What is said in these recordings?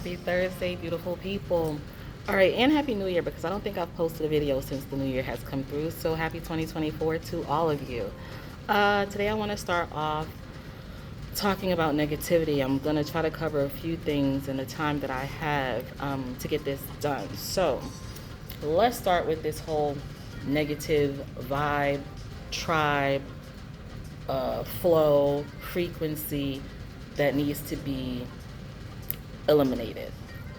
Happy Thursday, beautiful people. All right, and Happy New Year because I don't think I've posted a video since the New Year has come through. So happy 2024 to all of you. Today I want to start off talking about negativity. I'm going to try to cover a few things in the time that I have to get this done. So let's start with this whole negative vibe, tribe, flow, frequency that needs to be eliminated.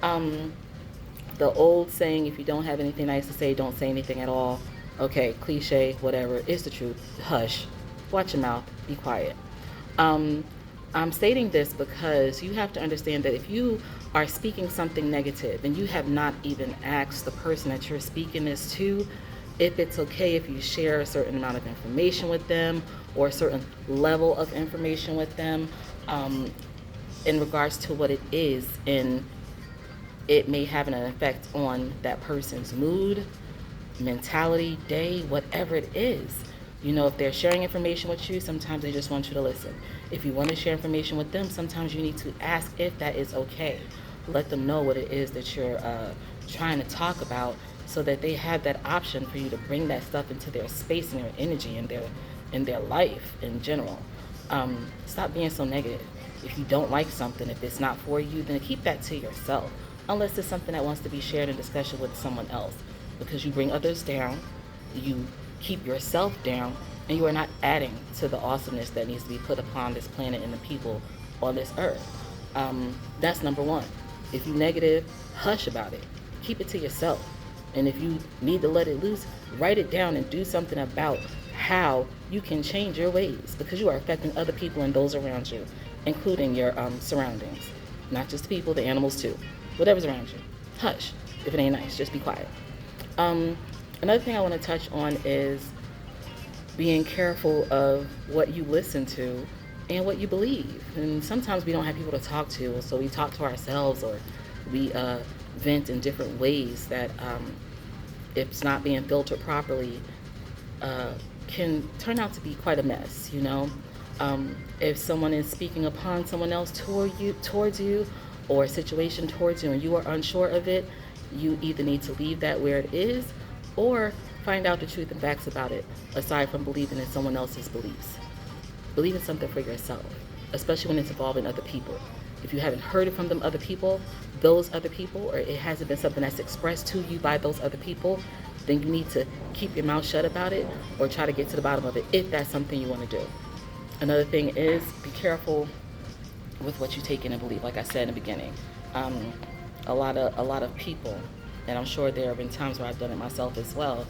Um, the old saying, if you don't have anything nice to say, don't say anything at all. Okay, cliche, whatever. It's the truth. Hush. Watch your mouth. Be quiet. Um, I'm stating this because you have to understand that if you are speaking something negative and you have not even asked the person that you're speaking this to if it's okay if you share a certain amount of information with them or a certain level of information with them, in regards to what it is, and it may have an effect on that person's mood, mentality, day, whatever it is. You know, if they're sharing information with you, sometimes they just want you to listen. If you want to share information with them, sometimes you need to ask if that is okay. Let them know what it is that you're trying to talk about, so that they have that option for you to bring that stuff into their space and their energy and their life in general. Stop being so negative. If you don't like something, if it's not for you, then keep that to yourself. Unless it's something that wants to be shared in discussion with someone else. Because you bring others down, you keep yourself down, and you are not adding to the awesomeness that needs to be put upon this planet and the people on this earth. That's number one. If you're negative, hush about it. Keep it to yourself. And if you need to let it loose, write it down and do something about how you can change your ways, because you are affecting other people and those around you, including your surroundings. Not just the people, the animals too. Whatever's around you. Hush. If it ain't nice, just be quiet. Another thing I want to touch on is being careful of what you listen to and what you believe. And sometimes we don't have people to talk to, so we talk to ourselves, or we vent in different ways that, if it's not being filtered properly, can turn out to be quite a mess, you know? If someone is speaking upon someone else towards you, or a situation towards you, and you are unsure of it, you either need to leave that where it is, or find out the truth and facts about it, aside from believing in someone else's beliefs. Believe in something for yourself, especially when it's involving other people. If you haven't heard it from them other people, those other people, or it hasn't been something that's expressed to you by those other people, then you need to keep your mouth shut about it, or try to get to the bottom of it if that's something you want to do. Another thing is, be careful with what you take in and believe. Like I said in the beginning, a lot of people, and I'm sure there have been times where I've done it myself as well,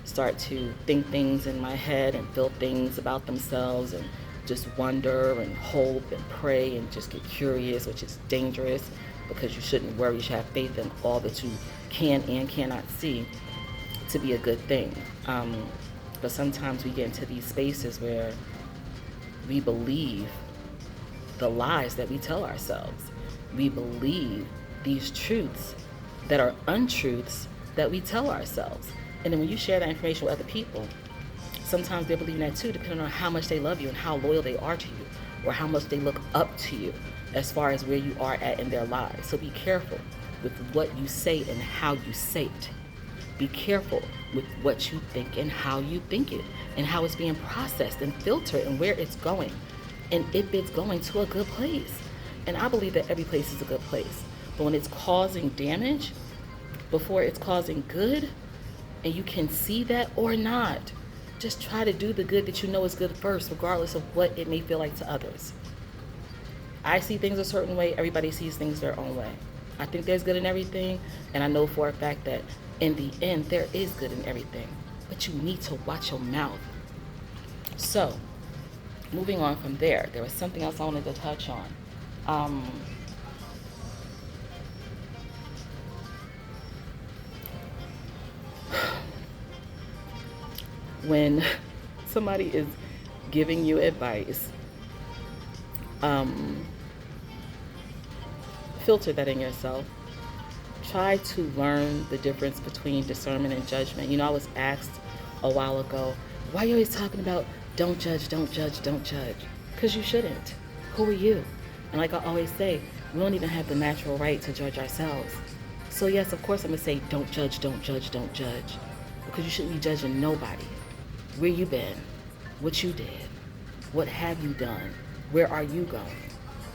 start to think things in my head and feel things about themselves, and just wonder and hope and pray and just get curious, which is dangerous, because you shouldn't worry. You should have faith in all that you can and cannot see to be a good thing. But sometimes we get into these spaces where we believe the lies that we tell ourselves. We believe these truths that are untruths that we tell ourselves. And then when you share that information with other people, sometimes they're believing that too, depending on how much they love you and how loyal they are to you, or how much they look up to you as far as where you are at in their lives. So be careful with what you say and how you say it. Be careful with what you think and how you think it, and how it's being processed and filtered, and where it's going, and if it's going to a good place. And I believe that every place is a good place. But when it's causing damage before it's causing good, and you can see that or not, just try to do the good that you know is good first, regardless of what it may feel like to others. I see things a certain way. Everybody sees things their own way. I think there's good in everything, and I know for a fact that in the end, there is good in everything. But you need to watch your mouth. So, moving on from there, there was something else I wanted to touch on. When somebody is giving you advice, filter that in yourself. Try to learn the difference between discernment and judgment. You know, I was asked a while ago, why are you always talking about don't judge, don't judge, don't judge? Because you shouldn't. Who are you? And like I always say, we don't even have the natural right to judge ourselves. So yes, of course I'm gonna say don't judge, don't judge, don't judge. Because you shouldn't be judging nobody. Where you been? What you did? What have you done? Where are you going?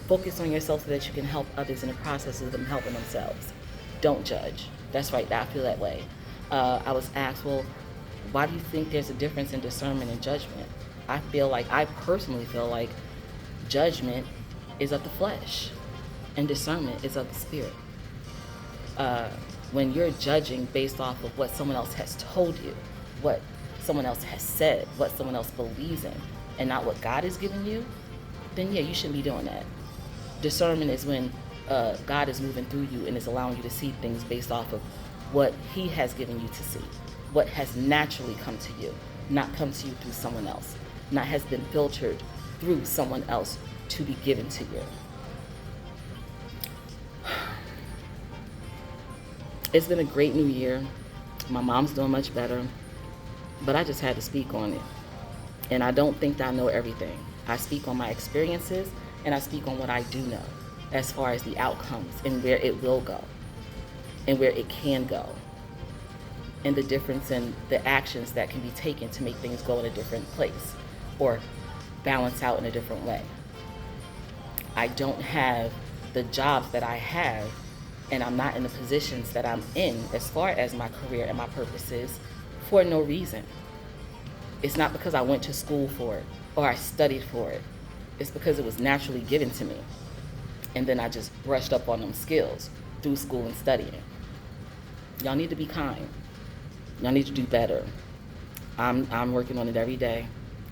Focus on yourself so that you can help others in the process of them helping themselves. Don't judge. That's right, I feel that way. I was asked, well, why do you think there's a difference in discernment and judgment? I personally feel like judgment is of the flesh and discernment is of the spirit. When you're judging based off of what someone else has told you, what someone else has said, what someone else believes in, and not what God has given you, then yeah, you shouldn't be doing that. Discernment is when God is moving through you and is allowing you to see things based off of what He has given you to see, what has naturally come to you, not come to you through someone else, not has been filtered through someone else to be given to you. It's been a great new year. My mom's doing much better, but I just had to speak on it. And I don't think that I know everything. I speak on my experiences and I speak on what I do know as far as the outcomes and where it will go and where it can go and the difference in the actions that can be taken to make things go in a different place or balance out in a different way. I don't have the jobs that I have, and I'm not in the positions that I'm in as far as my career and my purposes for no reason. It's not because I went to school for it or I studied for it. It's because it was naturally given to me. And then I just brushed up on them skills through school and studying. Y'all need to be kind. Y'all need to do better. I'm working on it every day,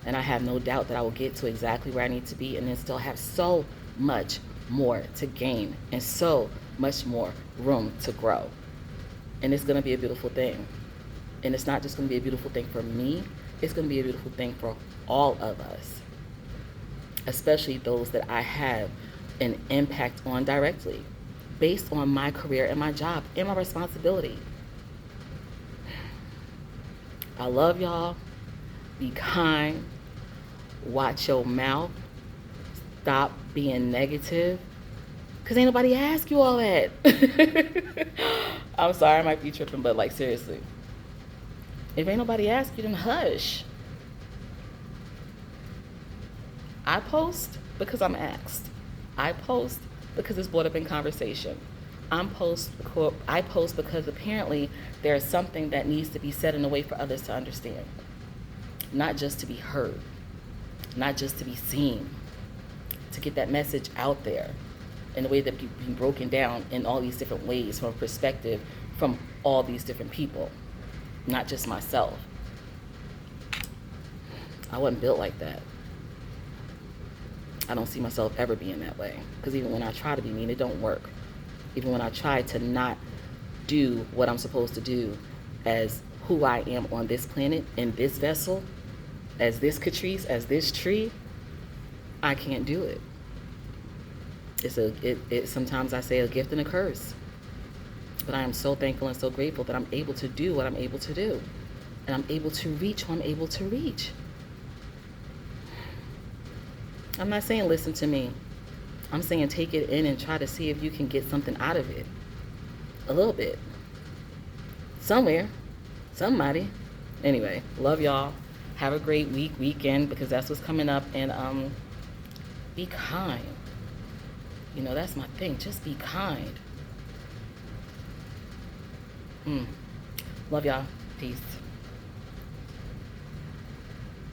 and I have no doubt that I will get to exactly where I need to be and then still have so much more to gain and so much more room to grow. And it's going to be a beautiful thing. And it's not just going to be a beautiful thing for me, it's going to be a beautiful thing for all of us, especially those that I have an impact on directly based on my career and my job and my responsibility. I love y'all. Be kind. Watch your mouth. Stop being negative. Because ain't nobody ask you all that. I'm sorry, I might be tripping, but like seriously. If ain't nobody ask you, then hush. I post because I'm asked. I post because it's brought up in conversation. I post because apparently there is something that needs to be said in a way for others to understand. Not just to be heard. Not just to be seen. To get that message out there in a way that can be broken down in all these different ways from a perspective from all these different people. Not just myself. I wasn't built like that. I don't see myself ever being that way. Because even when I try to be mean, it don't work. Even when I try to not do what I'm supposed to do as who I am on this planet, in this vessel, as this Catrice, as this tree, I can't do it. It's sometimes I say a gift and a curse. But I am so thankful and so grateful that I'm able to do what I'm able to do. And I'm able to reach who I'm able to reach. I'm not saying listen to me. I'm saying take it in and try to see if you can get something out of it. A little bit. Somewhere. Somebody. Anyway, love y'all. Have a great weekend, because that's what's coming up. And be kind. You know, that's my thing. Just be kind. Love y'all. Peace.